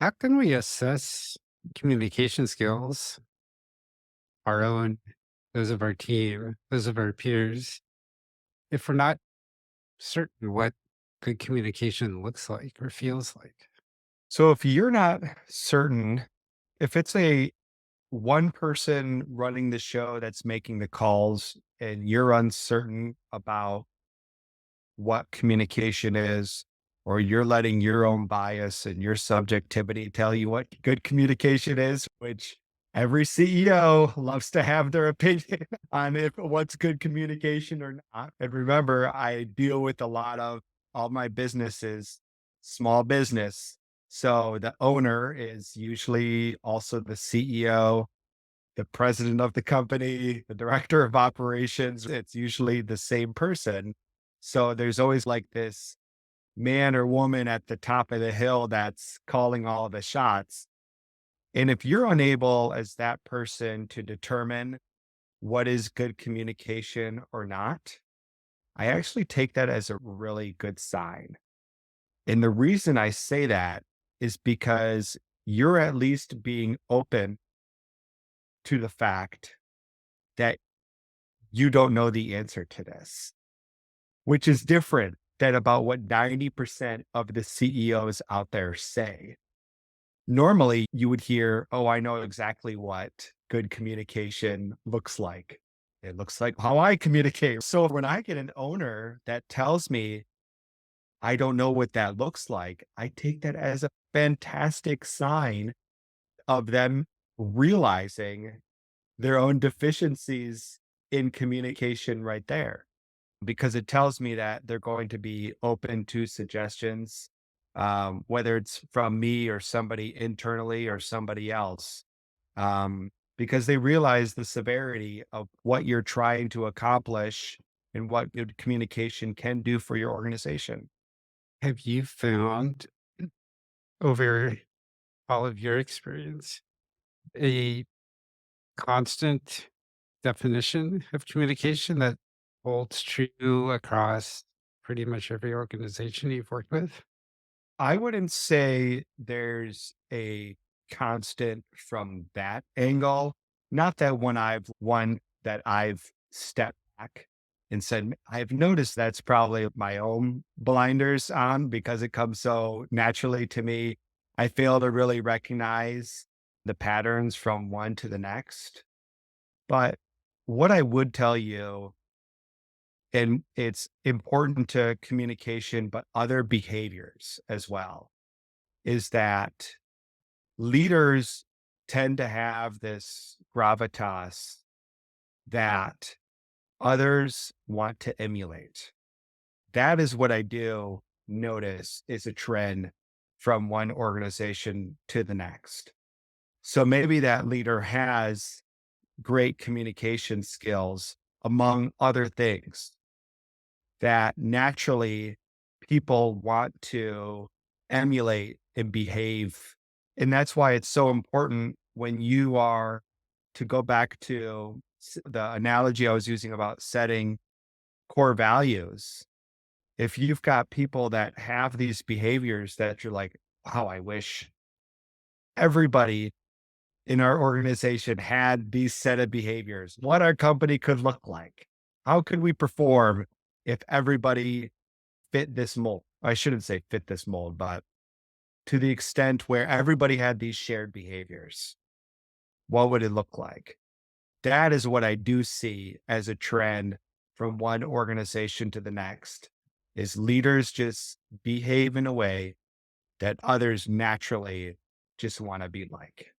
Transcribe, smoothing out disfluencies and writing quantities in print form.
How can we assess communication skills, our own, those of our team, those of our peers, if we're not certain what good communication looks like or feels like? So if you're not certain, if it's a one person running the show that's making the calls and you're uncertain about what communication is, or you're letting your own bias and your subjectivity tell you what good communication is, which every CEO loves to have their opinion on if what's good communication or not. And remember, I deal with a lot of all my businesses, small business. So the owner is usually also the CEO, the president of the company, the director of operations. It's usually the same person. So there's always like this man or woman at the top of the hill that's calling all the shots. And if you're unable as that person to determine what is good communication or not, I actually take that as a really good sign. And the reason I say that is because you're at least being open to the fact that you don't know the answer to this, which is different than about what 90% of the CEOs out there say. Normally, you would hear, "Oh, I know exactly what good communication looks like. It looks like how I communicate." So when I get an owner that tells me, "I don't know what that looks like," I take that as a fantastic sign of them realizing their own deficiencies in communication right there. Because it tells me that they're going to be open to suggestions, whether it's from me or somebody internally or somebody else, because they realize the severity of what you're trying to accomplish and what good communication can do for your organization. Have you found over all of your experience a constant definition of communication that holds true across pretty much every organization you've worked with? I wouldn't say there's a constant from that angle. Not that one that I've stepped back and said, I've noticed that's probably my own blinders on because it comes so naturally to me. I fail to really recognize the patterns from one to the next. But what I would tell you, and it's important to communication, but other behaviors as well, is that leaders tend to have this gravitas that others want to emulate. That is what I do notice is a trend from one organization to the next. So maybe that leader has great communication skills among other things that naturally people want to emulate and behave. And that's why it's so important when you are to go back to the analogy I was using about setting core values. If you've got people that have these behaviors that you're like, wow, I wish everybody in our organization had these set of behaviors, what our company could look like. How could we perform if everybody fit this mold? I shouldn't say fit this mold, but to the extent where everybody had these shared behaviors, what would it look like? That is what I do see as a trend from one organization to the next is leaders just behave in a way that others naturally just want to be like.